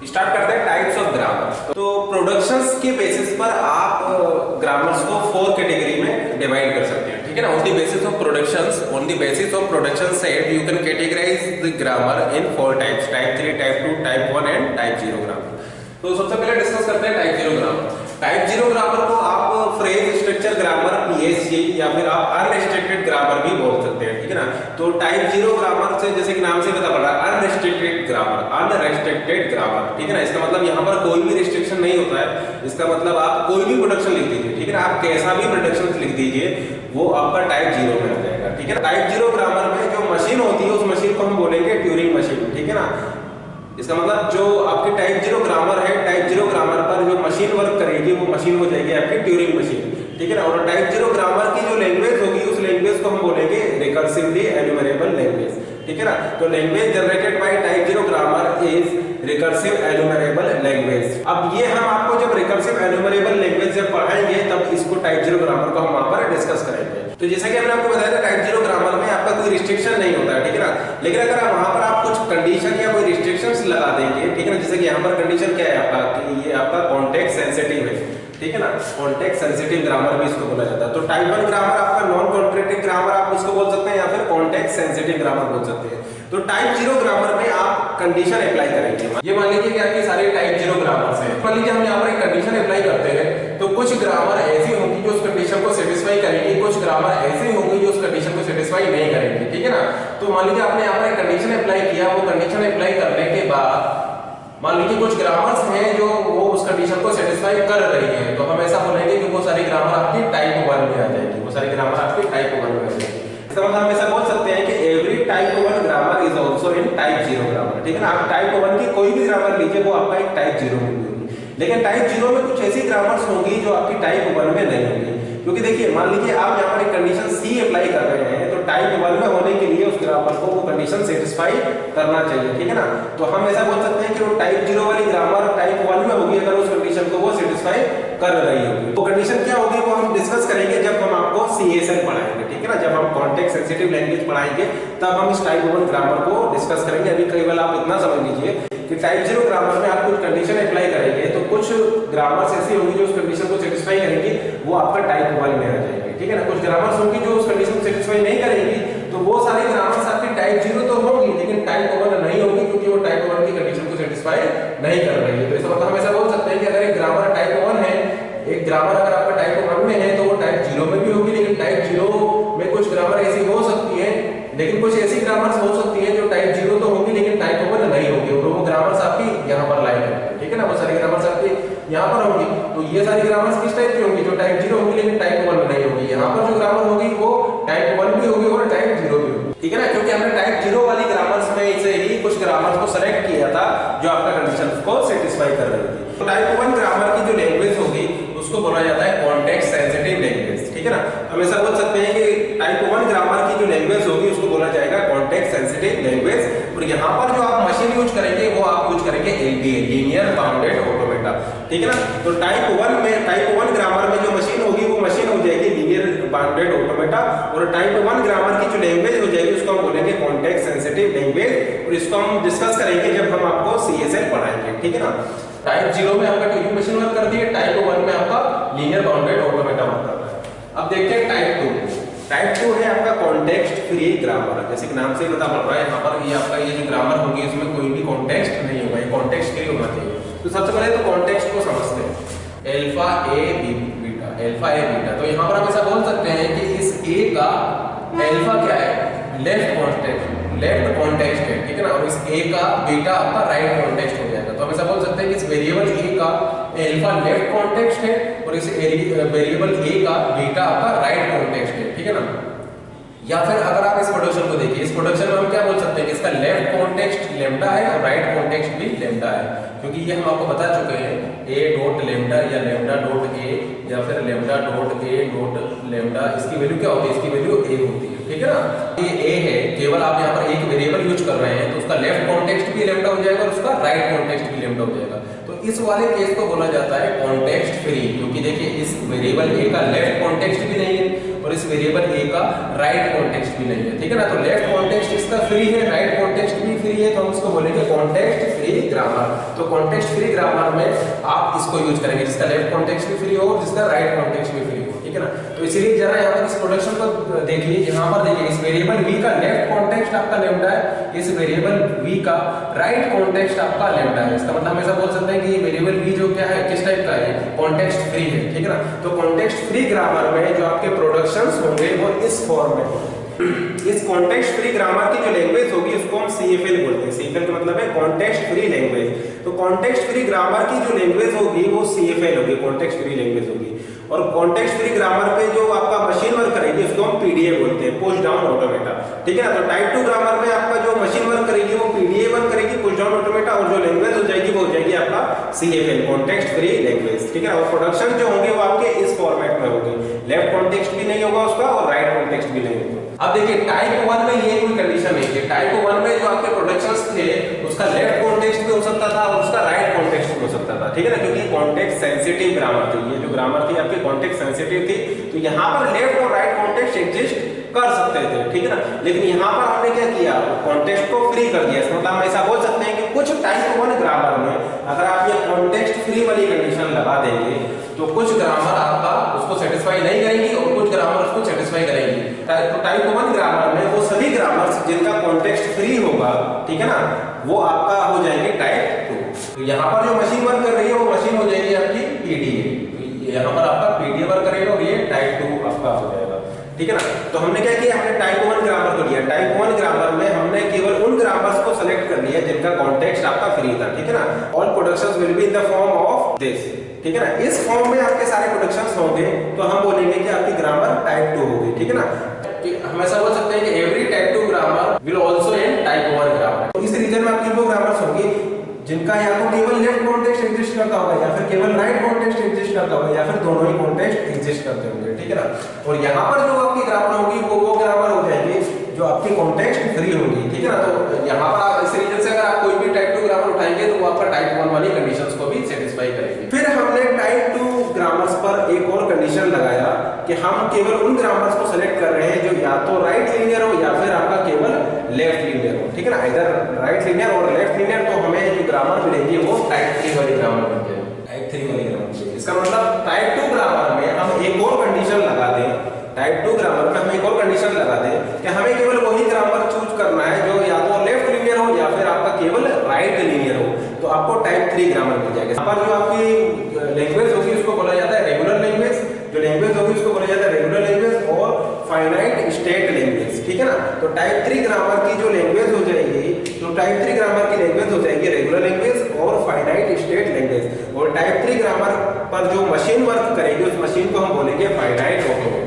Start करते हैं types of grammar. तो प्रोडक्शंस के बेसिस पर आप ग्रामर्स को 4 कैटेगरी में डिवाइड कर सकते हैं, ठीक है ना। On the basis of production set you can categorize the grammar in 4 types, type 3, type 2, type 1 and type 0 grammar. तो सबसे पहले डिस्कस करते हैं टाइप 0 ग्रामर। टाइप 0 ग्रामर को आप फ्रेज स्ट्रक्चर ग्रामर, पीएसजी, या फिर आप अनरिस्ट्रिक्टेड ग्रामर भी बोल सकते हैं, ठीक है ना। तो टाइप 0 ग्रामर से जैसे कि नाम से पता पड़ रहा है अनरिस्ट्रिक्टेड ग्रामर, ठीक है ना। इसका मतलब यहाँ पर कोई भी रिस्ट्रिक्शन नहीं होता है। इसका मतलब आप कोई भी प्रोडक्शन लिख दीजिए, ठीक है ना। आप कैसा भी प्रोडक्शन लिख दीजिए वो आपका टाइप 0 में आ जाएगा, ठीक है ना। टाइप 0 ग्रामर में जो मशीन होती है उस मशीन को हम बोलेंगे ट्यूरिंग मशीन, ठीक है ना। इसका मतलब जो आपकी टाइप 0 ग्रामर है, टाइप 0 ग्रामर पर जो मशीन वर्क करेगी वो मशीन हो जाएगी आपकी ट्यूरिंग मशीन, ठीक है ना। और टाइप 0 ग्रामर की जो लैंग्वेज होगी उस लैंग्वेज को हम बोलेंगे रिकर्सिवली एन्यूमरेबल लैंग्वेज, ठीक है ना। तो language generated by type 0 grammar is recursive enumerable language. अब ये हम आपको जब रिकर्सिव एन्यूमरेबल लैंग्वेज जब पढ़ाएंगे तब इसको टाइप 0 ग्रामर को हम वहां पर डिस्कस करेंगे। तो जैसा कि हमने आपको बताया था टाइप 0 ग्रामर में आपका कोई रिस्ट्रिक्शन नहीं होता है, ठीक है ना। लेकिन अगर आप वहां पर आप कुछ कंडीशन या कोई रिस्ट्रिक्शंस लगा देंगे, ठीक है ना। जैसे कि यहाँ पर कंडीशन क्या है आपका कि ये आपका कॉन्टेक्स्ट सेंसिटिव है, ठीक है ना। कॉन्टेक्स्ट सेंसिटिव ग्रामर भी इसको बोला जाता है। तो टाइप 1 ग्रामर आपका नॉन कॉन्ट्रैक्टिव ग्रामर आप उसको बोल सकते हैं या फिर कॉन्टेक्स्ट सेंसिटिव ग्रामर बोल सकते हैं। तो टाइप 0 ग्रामर में आप कंडीशन अप्लाई करेंगे। ये मान लीजिए कि आपकी सारी टाइप 0 ग्रामर्स हैं। मान लीजिए हम यहाँ पर एक कंडीशन अप्लाई करते हैं तो कुछ ग्रामर ऐसी होंगी जो उस कंडीशन को सेटिस्फाई करेंगी, कुछ ग्रामर ऐसी होंगी जो उस कंडीशन को सेटिस्फाई नहीं करेंगी, ठीक है ना। तो मान लीजिए आपने यहाँ पर एक कंडीशन अप्लाई किया, वो कंडीशन अप्लाई करने के बाद मान लीजिए कुछ ग्रामर्स हैं जो वो उस कंडीशन को सेटिस्फाई कर रही हैं, तो हम ऐसा बोलेंगे कि वो सारी ग्रामर आपकी टाइप 1 में आ जाएगी, वो सारी ग्रामर आपकी टाइप 1 में आ जाएगी। इसका मतलब हम ऐसा बोल सकते हैं कि every type 1 grammar is also in type 0 grammar, ठीक है ना। आप टाइप 1 की कोई भी ग्रामर लीजिए वो आपका एक टाइप 0 में होगी। लेकिन टाइप 0 में कुछ ऐसी ग्रामर्स होंगी जो आपकी टाइप 1 में नहीं होंगी। क्योंकि देखिए मान लीजिए आप यहाँ पर एक कंडीशन सी अप्लाई कर रहे हैं तो टाइप 1 में होने के लिए उस ग्रामर को वो कंडीशन सेटिस्फाई करना चाहिए, ठीक है ना। तो हम ऐसा बोल सकते हैं कि वो टाइप 0 वाली ग्रामर टाइप 1 में होगी अगर उस कंडीशन को वो सेटिस्फाई कर रही होगी। वो कंडीशन क्या होगी वो हम डिस्कस करेंगे जब हम आपको सीएसएल पढ़ाएंगे, ठीक है ना। जब हम कॉन्टेक्स्ट सेंसिटिव लैंग्वेज पढ़ाएंगे तब हम इस टाइप 1 ग्रामर को डिस्कस करेंगे। अभी केवल आप इतना समझ लीजिए कि टाइप 0 ग्रामर में आप कुछ कंडीशन अप्लाई करेंगे तो कुछ ग्रामर्स ऐसी होंगी जो उस कंडीशन को सेटिस्फाई करेंगी, वो आपका टाइप 1 में आ जाएगी, ठीक है ना। कुछ ग्रामर्स होंगी जो उस कंडीशन को सेटिस्फाई नहीं करेंगी तो वो सारी ग्रामर्स आपकी टाइप 0 तो होंगी लेकिन टाइप 1 नहीं होगी क्योंकि वो टाइप 1 की कंडीशन को सेटिस्फाई नहीं कर रही है। तो इसका मतलब हम ऐसा बोल सकते हैं कि अगर एक ग्रामर टाइप 1 है, एक ग्रामर अगर आपका टाइप 1 में है तो वो टाइप 0 में भी होगी, लेकिन टाइप 0 में कुछ ग्रामर ऐसी हो सकती है, लेकिन कुछ ऐसी ग्रामर्स हो सकती है जो टाइप 0 तो होगी लेकिन टाइप 1 नहीं होगी, और वो ग्रामर्स आपकी यहाँ पर लाइन है, ठीक है ना। वो सारी ग्रामर्स आपकी यहाँ पर होंगी। तो ये सारी ग्रामर्स किस टाइप की होंगी जो टाइप 0 होंगी लेकिन टाइप 1 नहीं होगी। यहाँ पर जो ग्रामर होगी वो टाइप 1 भी होगी और टाइप 0 भी होगी, ठीक है ना। क्योंकि हमने टाइप 0 वाली ग्रामर्स में से ही कुछ ग्रामर्स को सेलेक्ट किया था जो आपका कंडीशन को सेटिस्फाई कर रही थी। तो टाइप 1 ग्रामर की जो लैंग्वेज होगी उसको बोला जाता है कॉन्टेक्स्ट सेंसिटिव लैंग्वेज, ठीक है ना। हम ऐसा बोल सकते हैं कि टाइप 1 ग्रामर की जो लैंग्वेज होगी उसको बोला जाएगा कॉन्टेक्स्ट सेंसिटिव लैंग्वेज। और यहाँ पर जो आप मशीन यूज करेंगे वो आप यूज करेंगे एलबीए, लीनियर बाउंडेड ऑटोमेटा, ठीक है ना। तो टाइप 1 ग्रामर में जो मशीन होगी वो मशीन हो जाएगी लीनियर बाउंडेड ऑटोमेटा, और टाइप 1 ग्रामर की जो लैंग्वेज हो जाएगी उसको हम बोलेंगे कॉन्टेक्स्ट सेंसिटिव लैंग्वेज। और इसको हम डिस्कस करेंगे जब हम आपको सीएसएल पढ़ाएंगे, ठीक है ना। टाइप 0 में आपका ट्यूरिंग मशीन वर्क करती है, टाइप 1 में आपका लीनियर बाउंडेड ऑटोमेटा वर्क करता है। अब देखते हैं टाइप 2। टाइप 2 है आपका कॉन्टेक्स्ट फ्री ग्रामर, जैसे कि नाम से ही पता पड़ रहा है यहाँ पर ये आपका ये जो ग्रामर होगी इसमें कोई भी कॉन्टेक्स्ट नहीं होगा, ये कॉन्टेक्स्ट फ्री होना चाहिए। तो सबसे पहले तो कॉन्टेक्स्ट को समझते हैं, अल्फा ए बीटा, अल्फा ए बीटा। तो यहाँ पर हम ऐसा बोल सकते हैं कि इस ए का अल्फा क्या है, लेफ्ट कॉन्टेक्स्ट है, ठीक है ना। और इस ए का बीटा आपका राइट कॉन्टेक्स्ट हो जाएगा। तो हम ऐसा बोल सकते हैं कि इस वेरिएबल ए का अल्फा लेफ्ट कॉन्टेक्स्ट है और इस वेरिएबल ए का बीटा आपका राइट कॉन्टेक्स्ट है, ठीक है ना। या फिर अगर आप इस प्रोडक्शन को देखिए, इस प्रोडक्शन में हम क्या बोल सकते हैं कि इसका लेफ्ट कॉन्टेक्स्ट लैम्डा है और राइट कॉन्टेक्स्ट भी लैम्डा है, क्योंकि ये हम आपको बता चुके हैं a डॉट लैम्डा या लैम्डा डॉट a या फिर lambda dot a dot lambda, इसकी वैल्यू क्या होती है, इसकी वैल्यू a होती है, ठीक है ना। ये a है, केवल आप यहाँ पर एक वेरिएबल यूज कर रहे हैं तो उसका लेफ्ट कॉन्टेक्स्ट भी लैम्डा हो जाएगा और उसका राइट कॉन्टेक्स्ट भी लैम्डा हो जाएगा। तो इस वाले केस को बोला जाता है कॉन्टेक्स्ट फ्री, क्योंकि देखिए इस वेरिएबल ए का लेफ्ट कॉन्टेक्स्ट भी नहीं है और इस वेरिएबल ए का राइट कॉन्टेक्स्ट भी नहीं है, ठीक है ना। तो लेफ्ट कॉन्टेक्स्ट इसका फ्री है, राइट कॉन्टेक्स्ट भी फ्री है, तो हम इसको बोलेंगे कॉन्टेक्स्ट फ्री ग्रामर। तो कॉन्टेक्स्ट फ्री ग्रामर में आप इसको यूज करेंगे जिसका लेफ्ट कॉन्टेक्स्ट भी फ्री हो और जिसका राइट कॉन्टेक्स्ट भी फ्री हो, ठीक है ना। तो इसीलिए जरा यहाँ पर इस प्रोडक्शन को देखिए, यहाँ पर देखिए इस वेरिएबल v का लेफ्ट कॉन्टेक्स्ट आपका लैम्डा है, इस वेरिएबल v का राइट कॉन्टेक्स्ट आपका लैम्डा है। इसका मतलब हम ऐसा बोल सकते हैं कि ये वेरिएबल v जो क्या है, किस टाइप का है, कॉन्टेक्स्ट फ्री है, ठीक है ना। तो कॉन्टेक्स्ट फ्री ग्रामर में जो आपके प्रोडक्शंस होंगे वो इस फॉर्म में होंगे। इस कॉन्टेक्स्ट फ्री ग्रामर की जो लैंग्वेज होगी उसको हम CFL बोलते हैं। CFL का मतलब है कॉन्टेक्स्ट फ्री लैंग्वेज। तो कॉन्टेक्स्ट फ्री ग्रामर की जो लैंग्वेज होगी वो CFL होगी, कॉन्टेक्स्ट फ्री लैंग्वेज होगी। और कॉन्टेक्स्ट फ्री ग्रामर पे जो आपका मशीन वर्क करेगी उसको हम PDA बोलते हैं, पुश डाउन ऑटोमेटा, ठीक है ना। तो टाइप 2 ग्रामर में आपका जो मशीन वर्क करेगी वो PDA वर्क करेगी, पुश डाउन ऑटोमेटा, और जो लैंग्वेज हो जाएगी वो हो जाएगी आपका CFL, कॉन्टेक्स्ट फ्री लैंग्वेज, ठीक है ना। और प्रोडक्शन जो होंगे वो आपके इस फॉर्मेट में होंगे, लेफ्ट कॉन्टेक्स्ट भी नहीं होगा उसका और राइट कॉन्टेक्स्ट भी नहीं होगा। अब देखिए टाइप 1 में ये कोई कंडीशन नहीं है। टाइप 1 में जो आपके प्रोडक्शंस थे उसका लेफ्ट कॉन्टेक्स्ट भी हो सकता था और उसका राइट कॉन्टेक्स्ट भी हो सकता था, ठीक है ना, क्योंकि कॉन्टेक्स्ट सेंसिटिव ग्रामर थी। ये जो ग्रामर थी आपकी कॉन्टेक्स्ट सेंसिटिव थी, तो यहाँ पर लेफ्ट और राइट कॉन्टेक्स्ट एग्जिस्ट कर सकते थे, ठीक है ना। लेकिन यहाँ पर हमने क्या किया, कॉन्टेक्स्ट को फ्री कर दिया। मतलब हम ऐसा बोल सकते हैं कि कुछ टाइप 1 ग्रामर में अगर आप ये कॉन्टेक्स्ट फ्री वाली कंडीशन लगा देंगे तो कुछ ग्रामर आपका उसको सेटिस्फाई नहीं करेंगी और कुछ ग्रामर उसको सेटिस्फाई करेंगी। तो टाइप 1 ग्रामर में वो सभी ग्रामर्स जिनका कॉन्टेक्स्ट फ्री होगा, ठीक है ना, वो आपका हो जाएंगे टाइप 2। तो यहाँ पर जो मशीन वर्क कर रही है वो मशीन हो जाएगी आपकी PDA, यहाँ पर आपका PDA वर्क करेगा और ये टाइप 2 आपका हो जाएगा, ठीक है ना। तो हमने क्या किया, हमने टाइप 1 ग्रामर को लिया। टाइप 1 ग्रामर में हमने केवल उन ग्रामर्स को सेलेक्ट कर लिया जिनका कॉन्टेक्स्ट आपका फ्री था, ठीक है ना। All productions will be in the form of this, ठीक है ना। इस फॉर्म में आपके सारे प्रोडक्शंस होंगे तो हम बोलेंगे कि आपकी ग्रामर टाइप 2 होगी, ठीक है ना। हम ऐसा बोल सकते हैं कि every type 2 grammar will also and type 1 grammar. तो इस रीजन में आपकी वो ग्रामर्स होंगी जिनका या तो केवल लेफ्ट कॉन्टेक्स्ट एग्जिस्ट करता होगा या फिर केवल राइट कॉन्टेक्स्ट एग्जिस्ट करता होगा या फिर दोनों ही कॉन्टेक्स्ट एग्जिस्ट करते होंगे, ठीक है ना। और यहाँ पर जो आपकी ग्रामर होगी वो ग्रामर हो जाएगी जो आपकी कॉन्टेक्स्ट फ्री होगी, ठीक है ना। तो यहाँ पर आप इस रीजन से अगर आप कोई भी टाइप 2 ग्रामर उठाएंगे तो वो आपका टाइप 1 वाली कंडीशंस को भी सेटिस्फाई करेंगे। फिर हमने टाइप 2 ग्रामर्स पर एक और कंडीशन लगाया कि हम केवल उन ग्रामर्स को सेलेक्ट कर रहे हैं जो या तो राइट लीनियर हो या फिर आपका केवल लेफ्ट लीनियर हो, ठीक है ना। इधर राइट लीनियर और लेफ्ट लीनियर, तो हमें जो ग्रामर मिलेगी वो टाइप 3 वाली ग्रामर बन जाएगी, टाइप 3 वाली ग्रामर। इसका मतलब टाइप 2 ग्रामर में हम एक और कंडीशन लगा दें, टाइप 2 ग्रामर में हम एक और कंडीशन लगा दें कि हमें केवल वही ग्रामर चूज करना है जो या तो लेफ्ट लीनियर हो या फिर आपका केवल राइट लीनियर हो, तो आपको टाइप 3 ग्रामर मिल जाएगा। यहाँ पर जो आपकी लैंग्वेज होगी उसको बोला जाता है रेगुलर लैंग्वेज, जो लैंग्वेज होगी उसको बोला जाता है रेगुलर लैंग्वेज और फाइनाइट स्टेट लैंग्वेज, ठीक है ना। तो टाइप 3 ग्रामर की जो लैंग्वेज हो जाएगी, तो टाइप 3 ग्रामर की लैंग्वेज हो जाएगी रेगुलर लैंग्वेज और फाइनाइट स्टेट लैंग्वेज। और टाइप 3 ग्रामर पर जो मशीन वर्क करेगी उस मशीन को हम बोलेंगे फाइनाइट ऑटोमेटा।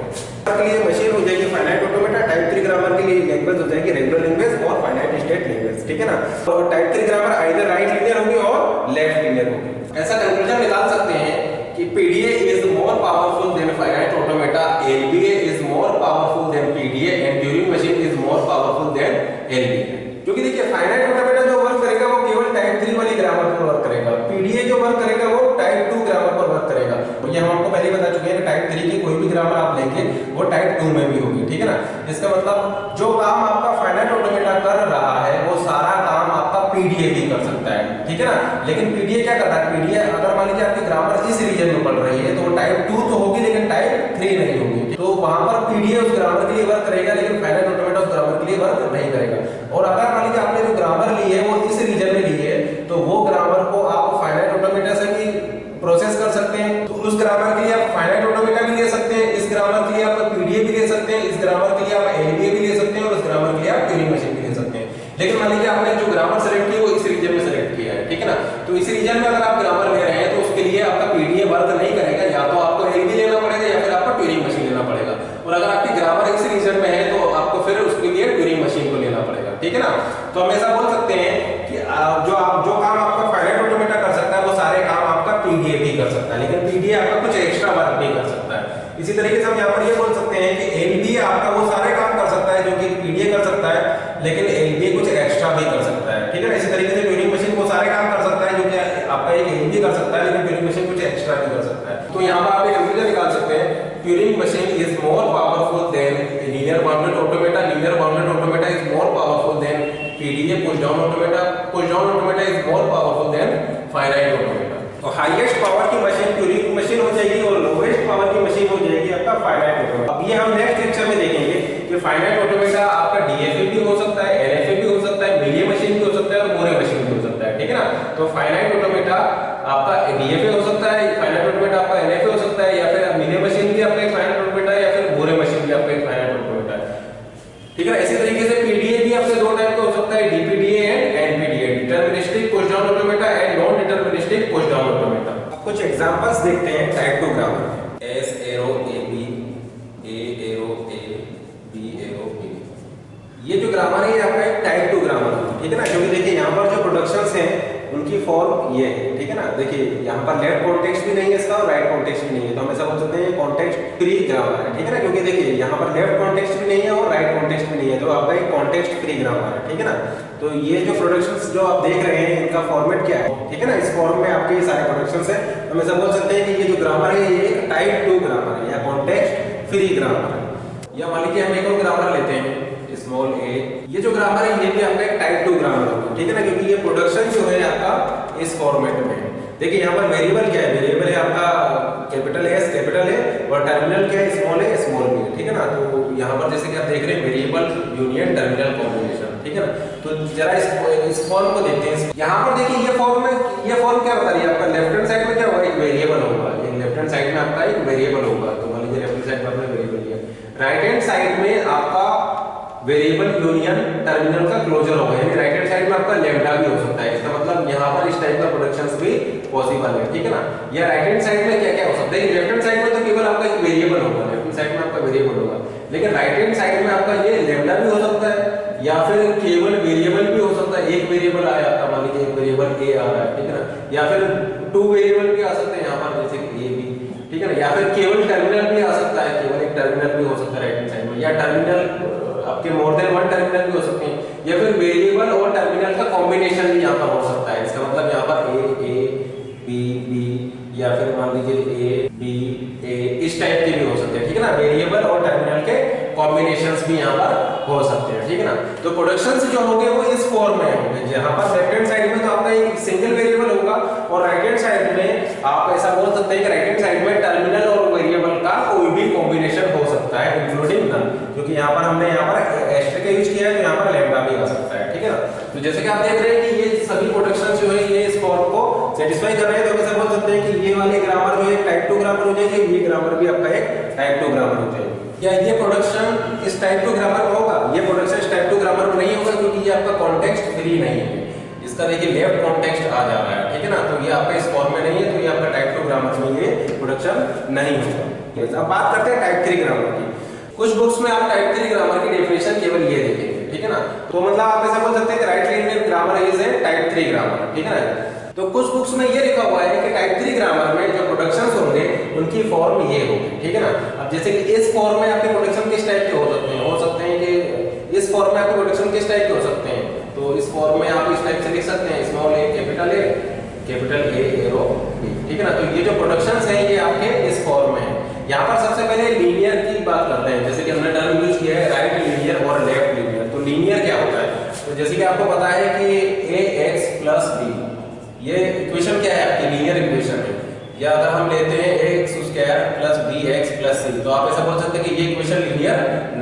के लिए मशीन हो जाएगी फाइनाइट ऑटोमेटा, टाइप 3 ग्रामर के लिए लैंग्वेज हो जाएगी रेगुलर लैंग्वेज और फाइनाइट स्टेट लैंग्वेज, ठीक है ना। और type 3 grammar either right linear होगी और लेफ्ट लीनियर होगी। ऐसा कंक्लूजन निकाल सकते हैं कि PDA is more powerful than finite automata, LBA is more powerful than PDA and Turing machine is more powerful than LBA। क्योंकि देखिए फाइनाइट ऑटोमेटा जो वर्क करेगा वो केवल टाइप 3 वाली ग्रामर पर वर्क करेगा, PDA जो वर्क करेगा वो टाइप 2 ग्रामर पर वर्क करेगा। ये हम आपको पहले बता चुके हैं कि टाइप 3 की कोई भी ग्रामर आप लेंगे वो टाइप 2 में भी होगी, ठीक है ना। इसका मतलब जो काम आपका फाइनाइट ऑटोमेटा कर रहा है वो सारा काम आपका PDA भी कर सकता है, ठीक है ना। लेकिन PDA क्या करता है, PDA अगर मान लीजिए आपकी ग्रामर इस रीजन में पढ़ रही है तो वो टाइप 2 तो होगी लेकिन टाइप 3 नहीं होगी, तो वहां पर PDA उस ग्रामर के लिए वर्क करेगा लेकिन फाइनाइट ऑटोमेटा उस ग्रामर के लिए वर्क नहीं करेगा। और अगर मान लीजिए आपने जो ग्रामर ली है वो इस रीजन में ली है तो वो ग्रामर को आप फाइनाइट ऑटोमेटा से भी प्रोसेस कर सकते हैं, तो उस ग्रामर के लिए आप फाइनाइट ऑटोमेटा भी ले सकते हैं, इस ग्रामर के लिए आप PDA भी ले सकते हैं, इस ग्रामर के लिए आप LBA भी ले सकते हैं और इस ग्रामर के लिए आप ट्यूरिंग मशीन भी ले सकते हैं। लेकिन मान लीजिए आपने जो ग्रामर सेलेक्ट की वो इस रीजन में सेलेक्ट किया है, ठीक है ना। तो इस रीजन में अगर आप ग्रामर ले रहे हैं तो उसके लिए आपका PDA वर्क नहीं करेगा, या तो आपको LBA लेना पड़ेगा या फिर आपको ट्यूरिंग मशीन लेना पड़ेगा। और अगर आपकी ग्रामर इस रीजन में है तो आपको फिर उसके लिए ट्यूरिंग मशीन को लेना पड़ेगा, ठीक है ना। तो हम ऐसा बोल सकते हैं कि जो काम आपका फाइनाइट ऑटोमेटा कर सकता है वो सारे काम आपका PDA भी कर सकता है, लेकिन PDA आपका कुछ एक्स्ट्रा वर्क भी कर सकता है। इसी तरीके से हम यहाँ पर ये बोल सकते हैं कि LBA आपका वो सारे काम कर सकता है जो कि PDA कर सकता है, लेकिन LBA कुछ एक्स्ट्रा भी कर सकता है, ठीक है ना। इसी तरीके से ट्यूरिंग मशीन वो सारे काम कर सकता है जो कि आपका एक यही भी कर सकता है, लेकिन ट्यूरिंग मशीन कुछ एक्स्ट्रा भी कर सकता है। तो यहाँ पर आप एक कंक्लूजन निकाल सकते हैं, Turing machine is more powerful than linear bounded automata, linear bounded automata is more powerful than PDA push down automata, push down automata is more powerful than finite automata. तो हाईएस्ट पावर की machine Turing machine हो जाएगी और lowest power की machine हो जाएगी आपका finite automata. अब ये हम नेक्स्ट लेक्चर में देखेंगे कि फाइनाइट ऑटोमेटा आपका डीएफए भी हो सकता है, एनएफए भी हो सकता है, मिलिए मशीन भी हो सकता है और मोरे मशीन भी हो सकता है, ठीक है ना। तो फाइनाइट ऑटोमेटा आपका डीएफए हो सकता है, फाइनाइट ऑटोमेटा आपका एनएफए हो सकता है, या फिर मिलिए मशीन भी आपका एक फाइनाइट ऑटोमेटा है, या फिर मोरे मशीन भी आपका एक फाइनाइट ऑटोमेटा है, ठीक है ना। इसी तरीके से पीडीए भी आपके दो टाइप का हो सकता है, DPDA and NPDA, deterministic push down automata and non deterministic push down automata. कुछ एग्जांपल्स देखते हैं type 2 grammar. S arrow A B, A arrow A, B arrow B, ये जो ग्रामर है ये आपका एक टाइप 2 ग्रामर है, ठीक है ना। क्योंकि देखिए यहाँ पर जो प्रोडक्शंस हैं उनकी फॉर्म ये है, ठीक है ना। देखिए यहाँ पर लेफ्ट कॉन्टेक्स्ट भी नहीं है इसका और राइट कॉन्टेक्स्ट भी नहीं है, तो हम ऐसा बोल सकते हैं कॉन्टेक्स्ट फ्री ग्रामर है, ठीक है ना। क्योंकि देखिए यहाँ पर लेफ्ट कॉन्टेक्स्ट भी नहीं है और राइट कॉन्टेक्स्ट भी नहीं है, तो आपका एक कॉन्टेक्स्ट फ्री ग्रामर है, ठीक है ना। तो ये जो प्रोडक्शंस जो आप देख रहे हैं इनका फॉर्मेट क्या है, ठीक है ना। इस फॉर्म में आपके सारे प्रोडक्शंस हैं, हम ऐसा बोल सकते हैं कि ये जो ग्रामर है ये एक टाइप 2 ग्रामर है या कॉन्टेक्स्ट फ्री ग्रामर है। या मान लीजिए हम एक और ग्रामर लेते हैं स्मॉल ए, ये जो ग्रामर है ये भी आपका एक टाइप 2 ग्रामर होगा, ठीक है ना। क्योंकि ये प्रोडक्शन जो है आपका इस फॉर्मेट में है। देखिए यहाँ पर वेरिएबल क्या है, वेरिएबल है आपका कैपिटल एस कैपिटल ए और टर्मिनल क्या है स्मॉल ए स्मॉल बी, ठीक है ना। तो यहाँ पर जैसे कि आप देख रहे हैं वेरिएबल यूनियन टर्मिनल कॉम्बिनेशन, ठीक है ना। तो जरा इस फॉर्म को देखते हैं। यहाँ पर देखिए ये फॉर्म क्या बता रही है, आपका लेफ्ट हैंड साइड में क्या होगा, एक वेरिएबल होगा, लेफ्ट हैंड साइड में आपका एक वेरिएबल होगा। तो मान लीजिए लेफ्ट हैंड साइड में आपने वेरिएबल लिया, राइट हैंड साइड में आपका वेरिएबल यूनियन टर्मिनल का क्लोजर होगा, यानी राइट हैंड साइड में आपका लैम्डा भी हो सकता है। इसका मतलब यहाँ पर इस टाइप का प्रोडक्शंस भी पॉसिबल है, ठीक है ना। या राइट हैंड साइड में क्या क्या हो सकता है, लेफ्ट हैंड साइड में तो केवल आपका एक वेरिएबल होगा, लेफ्ट हैंड साइड में आपका वेरिएबल होगा, लेकिन राइट हैंड साइड में आपका ये लैम्डा भी हो सकता है या फिर केवल वेरिएबल भी हो सकता है। एक वेरिएबल आया आपका, मान लीजिए एक वेरिएबल ए आ रहा है, ठीक है ना। या फिर 2 वेरिएबल भी आ सकते हैं यहाँ पर, जैसे ए बी, ठीक है ना। या फिर केवल टर्मिनल भी आ सकता है, केवल एक टर्मिनल भी हो सकता है राइट हैंड साइड में, या टर्मिनल आपके मोर देन वन टर्मिनल भी हो सकते हैं, या फिर वेरिएबल और टर्मिनल का कॉम्बिनेशन भी यहाँ पर हो सकता है। इसका मतलब यहाँ पर ए बी बी, या फिर मान लीजिए ए बी ए, इस टाइप के भी हो सकते हैं, ठीक है ना। वेरिएबल और टर्मिनल के कॉम्बिनेशंस भी यहाँ पर हो सकते हैं, ठीक है ना। तो प्रोडक्शंस जो होंगे वो इस फॉर्म में होंगे, जहाँ पर लेफ्ट हैंड साइड में तो आपका एक सिंगल वेरिएबल होगा और राइट हैंड साइड में आप ऐसा बोल सकते हैं कि राइट हैंड साइड में टर्मिनल और वेरिएबल का कोई भी कॉम्बिनेशन हो सकता है इंक्लूडिंग नन, क्योंकि यहाँ पर हमने यहाँ पर एस्टेरिक का यूज किया है, तो यहाँ पर लैम्डा भी आ सकता है, ठीक है ना। तो जैसे कि आप देख रहे हैं कि ये सभी प्रोडक्शन जो है ये इस फॉर्म को सेटिस्फाई कर रहे हैं, तो ऐसा बोल सकते हैं कि ये वाले ग्रामर जो है टाइप 2 ग्रामर हो जाएगी, ये ग्रामर भी आपका एक टाइप 2 ग्रामर हो जाएगी। या ये प्रोडक्शन इस टाइप 2 ग्रामर में होगा, ये प्रोडक्शन इस टाइप 2 ग्रामर में नहीं होगा, क्योंकि ये आपका कॉन्टेक्स्ट फ्री नहीं है, इसका देखिए लेफ्ट कॉन्टेक्स्ट आ जा रहा है, ठीक है ना। तो ये आपका इस फॉर्म में नहीं है, तो ये आपका टाइप 2 ग्रामर में ये प्रोडक्शन नहीं होगा। अब बात करते हैं टाइप 3 ग्रामर की। कुछ बुक्स में आप टाइप 3 ग्रामर की डेफिनेशन केवल ये देखेंगे, ठीक है ना। तो मतलब आप ऐसा बोल सकते हैं कि right linear grammar is a type 3 grammar, ठीक है ना। तो कुछ बुक्स में ये लिखा हुआ है कि टाइप 3 ग्रामर में जो प्रोडक्शंस होंगे उनकी फॉर्म ये होगी, ठीक है ना। अब जैसे कि इस फॉर्म में आपके प्रोडक्शन किस टाइप के हो सकते हैं कि इस फॉर्म में आपके प्रोडक्शन किस टाइप के हो सकते हैं, तो इस फॉर्म में आप इस टाइप से लिख सकते हैं, small A capital A arrow B, ठीक है ना। तो ये जो प्रोडक्शंस हैं ये आपके इस फॉर्म में है। यहाँ पर सबसे पहले लीनियर की बात करते हैं, जैसे कि हमने टर्म यूज किया है राइट लीनियर और लेफ्ट लीनियर। तो लीनियर क्या होता है, तो जैसे कि आपको पता है कि ax प्लस b, ये इक्वेशन क्या है आपकी लीनियर इक्वेशन है। या अगर हम लेते हैं ax square plus bx plus c, तो आप ऐसा बोल सकते हैं कि ये इक्वेशन लीनियर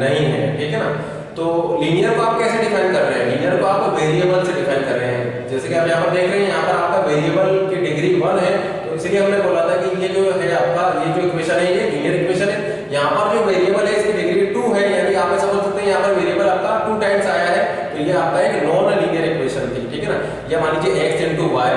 नहीं है, ठीक है ना। तो लीनियर को आप कैसे डिफाइन कर रहे हैं, लीनियर को आप वेरिएबल से डिफाइन कर रहे हैं। जैसे कि आप यहाँ पर देख रहे हैं, यहाँ पर आपका वेरिएबल की डिग्री 1 है, तो इसलिए हमने बोला था कि ये जो है आपका ये जो इक्वेशन है ये लीनियर इक्वेशन है। यहाँ पर जो वेरिएबल है इसकी डिग्री 2 है, यानी आप ऐसा बोल सकते हैं यहाँ पर वेरिएबल आपका 2 टाइम्स आया है, तो ये आपका एक नॉन लीनियर इक्वेशन थी, ठीक है ना। या मान लीजिए x * y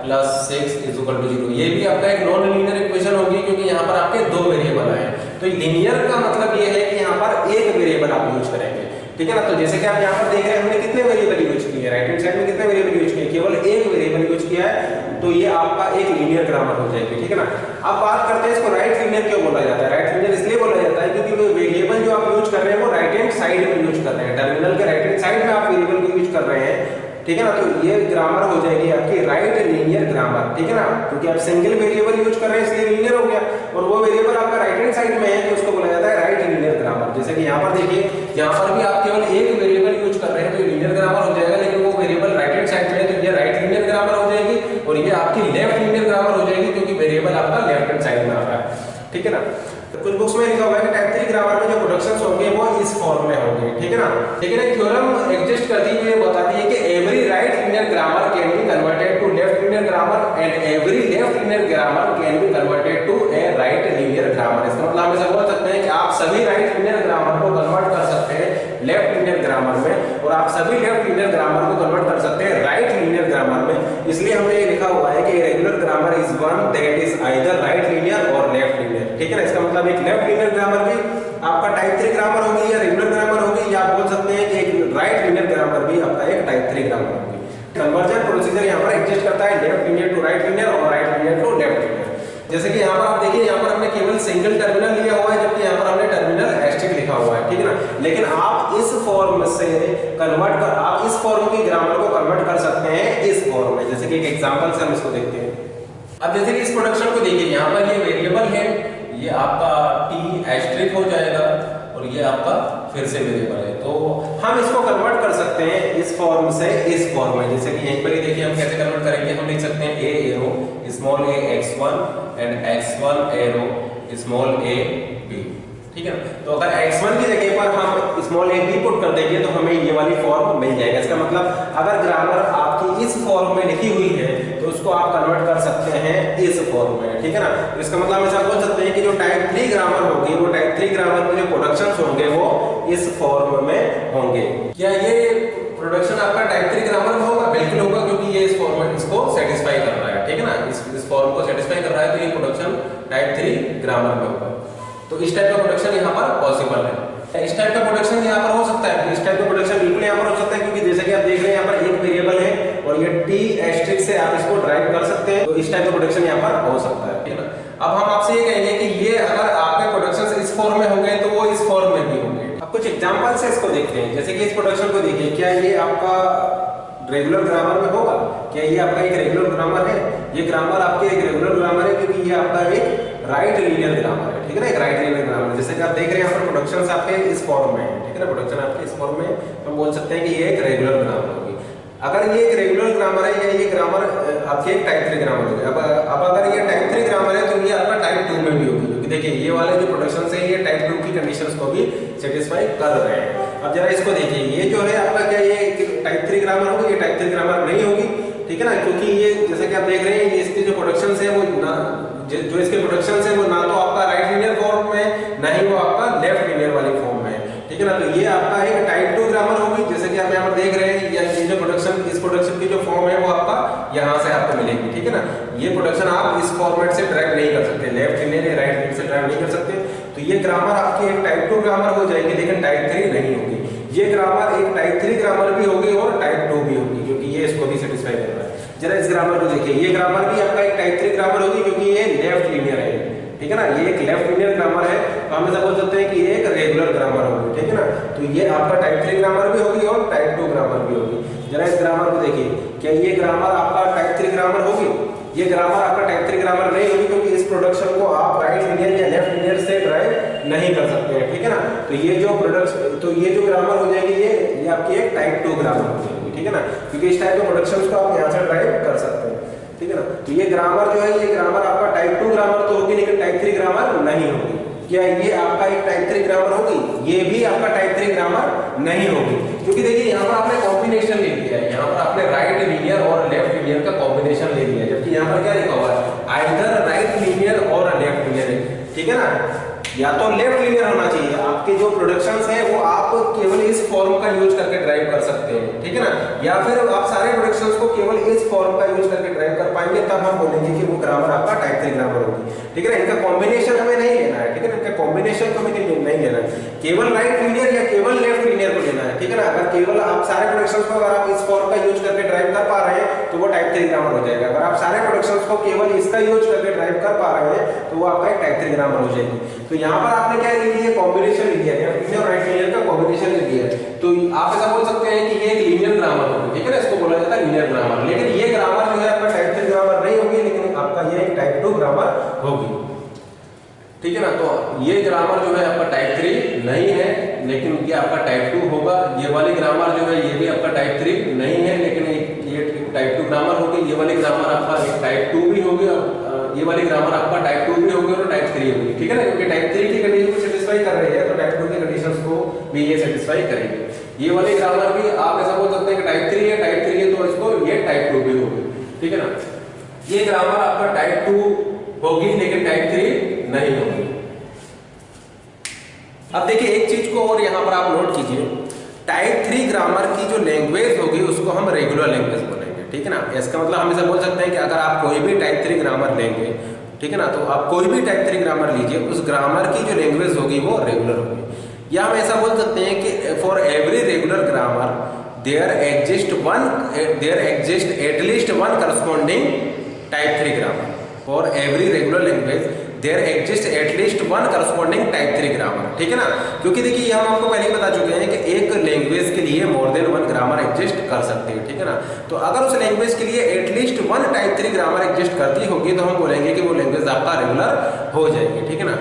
+ 6 = 0, ये भी आपका एक नॉन लीनियर इक्वेशन होगी, क्योंकि यहाँ पर आपके 2 वेरिएबल आए हैं। तो लीनियर का मतलब ये है कि यहाँ पर एक वेरिएबल आप यूज करेंगे, ठीक है ना। तो जैसे कि आप यहाँ पर देख रहे हैं हमने कितने वेरिएबल यूज किए हैं, राइट हैंड साइड में कितने वेरिएबल यूज किए, केवल एक वेरिएबल यूज किया है, तो ये आपका एक लीनियर ग्रामर हो जाएगी, ठीक है ना। अब बात करते हैं इसको राइट लीनियर क्यों बोला जाता है। राइट लीनियर इसलिए बोला जाता है क्योंकि वो वेरिएबल जो आप यूज कर रहे हैं वो राइट हैंड साइड में यूज कर रहे हैं, टर्मिनल के राइट हैंड साइड में आप वेरिएबल को यूज कर रहे हैं, ठीक है ना। तो ये ग्रामर हो जाएगी आपकी राइट लीनियर ग्रामर, ठीक है ना, क्योंकि आप सिंगल वेरिएबल यूज कर रहे हैं इसलिए लीनियर हो गया, और वो वेरिएबल आपका राइट हैंड साइड में है तो उसको बोला जाता है राइट लीनियर ग्रामर। जैसे कि यहाँ पर देखिए, यहाँ पर भी आप केवल एक वेरिएबल यूज कर रहे हैं तो लीनियर ग्रामर हो जाएगा, लेकिन वो वेरिएबल राइट हैंड साइड में है तो ये राइट लीनियर ग्रामर हो जाएगी, और ये आपकी लेफ्ट लीनियर ग्रामर हो जाएगी क्योंकि वेरिएबल आपका लेफ्ट हैंड साइड में आ रहा है, ठीक है ना। तो कुछ बुक्स में लिखा हुआ है कि टाइप 3 ग्रामर में जो प्रोडक्शंस होंगे वो इस फॉर्म में होंगे, ठीक है ना। लेकिन एक थ्योरम एग्जिस्ट करती है, बताती है कि every right linear grammar can be converted to left linear grammar and every left linear grammar can be converted to a right linear grammar. इसका मतलब हम ऐसा बोल सकते हैं कि आप सभी राइट लीनियर ग्रामर को कन्वर्ट कर सकते हैं लेफ्ट लीनियर ग्रामर में, और आप सभी लेफ्ट लीनियर ग्रामर को कन्वर्ट कर सकते हैं राइट लीनियर ग्रामर में। इसलिए हमने ये लिखा हुआ है कि regular grammar is one that is either right linear और लेफ्ट लीनियर, ठीक है ना। इसका मतलब एक लेफ्ट लीनियर ग्रामर भी आपका टाइप 3 ग्रामर होगी या रेगुलर ग्रामर होगी, या आप बोल सकते हैं कि एक राइट लीनियर ग्रामर भी आपका एक टाइप 3 ग्रामर होगी। कन्वर्जन प्रोसीजर यहाँ पर एग्जिस्ट करता है left linear to right linear और right linear to left linear. जैसे कि यहाँ पर आप देखिए, यहाँ पर हमने केवल सिंगल टर्मिनल लिया हुआ है, जबकि यहाँ पर हमने टर्मिनल एस्ट्रिक लिखा हुआ है, ठीक है ना। लेकिन आप इस फॉर्म से कन्वर्ट कर, आप इस फॉर्म की ग्रामर को कन्वर्ट कर सकते हैं इस फॉर्म में। जैसे कि एक एग्जांपल से हम इसको देखते हैं। अब जैसे कि इस प्रोडक्शन को देखिए, यहाँ पर ये वेरिएबल है, ये आपका टी एस्ट्रिक हो जाएगा, और ये आपका फिर से वेरिएबल है, तो हम इसको कन्वर्ट कर सकते हैं इस फॉर्म से इस फॉर्म में। जैसे कि यहीं पर ही देखिए हम कैसे कन्वर्ट करेंगे, हम लिख सकते हैं A arrow small A x1 and x1 arrow small A B, ठीक है ना। तो अगर x1 की जगह पर हम स्मॉल ए बी पुट कर देंगे तो हमें ये वाली फॉर्म मिल जाएगा। इसका मतलब अगर ग्रामर आपकी इस फॉर्म में लिखी हुई है तो उसको आप कन्वर्ट कर सकते हैं इस फॉर्म में, ठीक है ना। तो इसका मतलब हम ऐसा बोल सकते हैं कि जो टाइप 3 ग्रामर होगी, वो टाइप 3 ग्रामर में जो प्रोडक्शंस होंगे वो इस फॉर्म में होंगे। क्या ये प्रोडक्शन आपका टाइप 3 ग्रामर में होगा? बिल्कुल होगा, क्योंकि ये इस फॉर्म में इसको सेटिस्फाई कर रहा है, ठीक है ना। इस फॉर्म को सेटिस्फाई कर रहा है, तो ये प्रोडक्शन टाइप 3 ग्रामर में होगा। तो इस टाइप का प्रोडक्शन यहाँ पर पॉसिबल है। इस टाइप का प्रोडक्शन यहाँ पर हो सकता है, इस टाइप का प्रोडक्शन बिल्कुल यहाँ पर हो सकता है, क्योंकि जैसे कि आप देख रहे हैं यहाँ पर एक वेरिएबल है और ये टी एस्ट्रिक से आप इसको ड्राइव कर सकते हैं, तो इस टाइप का प्रोडक्शन यहाँ पर हो सकता है, ठीक है ना। अब हम आपसे ये कहेंगे कि ये अगर आपके प्रोडक्शन इस फॉर्म में होंगे तो वो इस फॉर्म में भी होंगे। अब कुछ एग्जांपल से इसको देखते हैं। जैसे कि इस प्रोडक्शन को देखिए, क्या ये आपका रेगुलर ग्रामर में होगा? क्या ये आपका एक रेगुलर ग्रामर है? ये ग्रामर आपके एक रेगुलर ग्रामर है, क्योंकि ये आपका एक राइट लीनियर ग्रामर है, ठीक है ना, एक राइट लीनियर ग्रामर। जैसे कि आप देख रहे हैं यहाँ पर प्रोडक्शंस आपके इस फॉर्म में है, ठीक है ना, प्रोडक्शन आपके इस फॉर्म में, हम बोल सकते हैं कि ये एक रेगुलर ग्रामर होगी। अगर ये एक रेगुलर ग्रामर है या ये ग्रामर आपके एक टाइप 3 ग्रामर होगी। अब अगर ये टाइप 3 ग्रामर है तो ये आपका टाइप 2 में भी होगी, क्योंकि देखिए ये वाले जो प्रोडक्शन है ये टाइप 2 की कंडीशंस को भी सेटिस्फाई कर रहे हैं। अब जरा इसको देखिए, ये जो है आपका, क्या ये टाइप 3 ग्रामर होगी? ये टाइप 3 ग्रामर नहीं होगी, ठीक है ना, क्योंकि ये जैसे कि आप देख रहे हैं ये इसके जो प्रोडक्शन है वो ना, जो इसके प्रोडक्शन है वो ना तो आपका राइट लीनियर फॉर्म में, ना ही वो आपका लेफ्ट लीनियर वाली फॉर्म में, ठीक है ना। तो ये आपका एक टाइप 2 ग्रामर होगी। जैसे कि आप यहाँ पर देख रहे हैं ये जो प्रोडक्शन, इस प्रोडक्शन की जो फॉर्म है वो आपका यहाँ से आपको मिलेगी, ठीक है ना। ये प्रोडक्शन आप इस फॉर्मेट से ड्राइव नहीं कर सकते, लेफ्ट लीनियर या राइट लीनियर से ड्राइव नहीं कर सकते। तो ये ग्रामर आपकी एक टाइप 2 ग्रामर हो जाएगी, लेकिन टाइप 3 नहीं होगी। ये ग्रामर एक टाइप 3 ग्रामर भी होगी और टाइप 2 भी होगी, क्योंकि ये इसको भी सेटिस्फाई कर रहा है। जरा इस ग्रामर को देखिए, ये ग्रामर भी आपका एक टाइप 3 ग्रामर होगी, क्योंकि ये लेफ्ट लीनियर है, ठीक है ना। ये एक लेफ्ट लीनियर ग्रामर है, तो हम ऐसा बोल सकते हैं कि ये एक रेगुलर ग्रामर होगी, ठीक है ना। तो ये आपका टाइप 3 ग्रामर भी होगी और टाइप 2 ग्रामर भी होगी। जरा इस ग्रामर को देखिए, क्या ये ग्रामर आपका टाइप 3 ग्रामर होगी? ये ग्रामर आपका टाइप 3 ग्रामर नहीं होगी, क्योंकि इस प्रोडक्शन को आप राइट लीनियर या लेफ्ट लीनियर से ड्राइव नहीं कर सकते हैं, ठीक है ना। तो ये जो ग्रामर हो जाएगी ये आपकी एक टाइप 2 ग्रामर हो जाएगी, ठीक है ना, क्योंकि इस टाइप के प्रोडक्शंस को आप यहाँ से ड्राइव कर सकते हैं, ठीक है ना। तो ये ग्रामर जो है, ये ग्रामर आपका टाइप 2 ग्रामर तो होगी, लेकिन टाइप 3 ग्रामर नहीं होगी। क्या ये आपका एक टाइप 3 ग्रामर होगी? ये भी आपका टाइप 3 ग्रामर नहीं होगी, क्योंकि देखिए यहाँ पर आपने कॉम्बिनेशन ले लिया है, यहाँ पर आपने राइट लीनियर और लेफ्ट लीनियर का कॉम्बिनेशन ले लिया है, जबकि यहाँ पर क्या लिखा हुआ है? आइदर राइट लीनियर और लेफ्ट लीनियर, ठीक है ना। या तो लेफ्ट लीनियर होना चाहिए, आपके जो प्रोडक्शंस हैं वो आप केवल इस फॉर्म का यूज करके ड्राइव कर सकते हैं, ठीक है ना। या फिर आप सारे प्रोडक्शंस को केवल इस फॉर्म का यूज करके ड्राइव कर पाएंगे, तब हम बोलेंगे कि वो ग्रामर आपका टाइप 3 ग्रामर होगी, ठीक है ना। इनका कॉम्बिनेशन हमें नहीं लेना है, ठीक है ना, इनका कॉम्बिनेशन को हमें नहीं लेना है, केवल राइट लीनियर या केवल लेफ्ट लीनियर को लेना है, ठीक है ना। अगर केवल आप सारे प्रोडक्शंस को अगर आप इस फॉर्म का यूज करके ड्राइव कर पा रहे हैं तो वो टाइप 3 ग्रामर हो जाएगा। अगर आप सारे प्रोडक्शंस को केवल इसका यूज करके ड्राइव कर पा रहे हैं तो वो आपका एक टाइप 3 ग्रामर हो जाएगी। तो यहाँ पर आपने क्या ले लिया? कॉम्बिनेशन ले लिया है, लेफ्ट लीनियर और राइट लीनियर का कॉम्बिनेशन कंपटीशन ले लिया है, तो आप ऐसा बोल सकते हैं कि ये एक लीनियर ग्रामर होगी, ठीक है ना, इसको बोला जाता है लीनियर ग्रामर। लेकिन ये ग्रामर जो है आपका टाइप 3 ग्रामर नहीं होगी, लेकिन आपका ये एक टाइप 2 ग्रामर होगी, ठीक है ना। तो ये ग्रामर जो है आपका टाइप 3 नहीं है, लेकिन ये आपका टाइप 2 होगा। ये वाली ग्रामर जो है ये भी आपका टाइप 3 नहीं है, लेकिन ये टाइप 2 ग्रामर होगी। ये वाली ग्रामर आपका एक टाइप 2 भी होगी, और ये वाली ग्रामर आपका टाइप 2 भी होगी और टाइप 3 होगी, ठीक है ना, क्योंकि टाइप 3 की कंडीशन को सेटिस्फाई कर रही है, तो टाइप 2 की कंडीशंस को भी ये सेटिस्फाई करेगी। ये वाली ग्रामर भी आप ऐसा बोल सकते हैं कि टाइप 3 है, टाइप 3 है तो इसको ये टाइप 2 भी होगी, ठीक है ना। ये ग्रामर आपका टाइप 2 होगी, लेकिन टाइप 3 नहीं होगी। अब देखिए एक चीज को और यहाँ पर आप नोट कीजिए, टाइप 3 ग्रामर की जो लैंग्वेज होगी उसको हम रेगुलर लैंग्वेज बोलेंगे, ठीक है ना। इसका मतलब हम ऐसा बोल सकते हैं कि अगर आप कोई भी टाइप 3 ग्रामर लेंगे, ठीक है ना, तो आप कोई भी टाइप 3 ग्रामर लीजिए, उस ग्रामर की जो लैंग्वेज होगी वो रेगुलर होगी। या हम ऐसा बोल सकते हैं कि for every regular grammar there exist at least one corresponding type 3 grammar. For every regular language there exist at least one corresponding type 3 grammar, ठीक है ना। क्योंकि देखिए हम आपको पहले ही बता चुके हैं कि एक लैंग्वेज के लिए more than one grammar exist कर सकते हैं, ठीक है ना। तो अगर उस लैंग्वेज के लिए at least one type 3 grammar exist करती होगी तो हम बोलेंगे कि वो लैंग्वेज आपका रेगुलर हो जाएगी, ठीक है ना।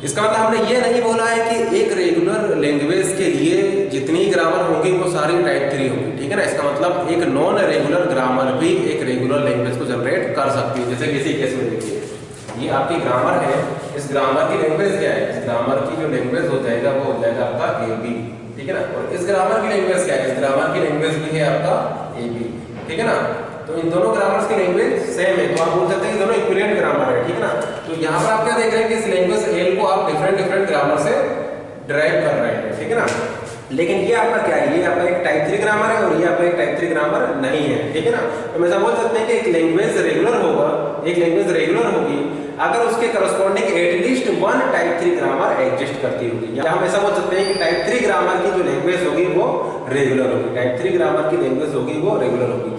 इसका मतलब हमने ये नहीं बोला है कि एक रेगुलर लैंग्वेज के लिए जितनी ग्रामर होगी वो सारी टाइप 3 होगी, ठीक है ना। इसका मतलब एक नॉन रेगुलर ग्रामर भी एक रेगुलर लैंग्वेज को जनरेट कर सकती है। जैसे किसी केस में देखिए ये आपकी ग्रामर है, इस ग्रामर की लैंग्वेज क्या है, इस ग्रामर की जो लैंग्वेज हो जाएगा वो हो जाएगा आपका AB, ठीक है ना। और इस ग्रामर की लैंग्वेज क्या है, इस ग्रामर की लैंग्वेज भी है आपका AB, ठीक है ना। तो इन दोनों ग्रामर्स की लैंग्वेज सेम है, तो आप बोल सकते हैं कि दोनों इक्विवेलेंट ग्रामर है, ठीक है ना। तो यहाँ पर आप क्या देख रहे हैं कि इस लैंग्वेज L को आप डिफरेंट ग्रामर से डिराइव कर रहे हैं, ठीक है ना। लेकिन ये आपका क्या है, ये आपका एक टाइप 3 ग्रामर है और ये आपका एक टाइप 3 ग्रामर नहीं है, ठीक है ना। तो हम ऐसा बोल सकते हैं कि एक लैंग्वेज रेगुलर होगा, एक लैंग्वेज रेगुलर होगी अगर उसके corresponding at least one type 3 grammar exist करती होगी। या हम ऐसा बोल सकते हैं कि टाइप 3 ग्रामर की जो लैंग्वेज होगी वो रेगुलर होगी, टाइप 3 ग्रामर की लैंग्वेज होगी वो रेगुलर होगी।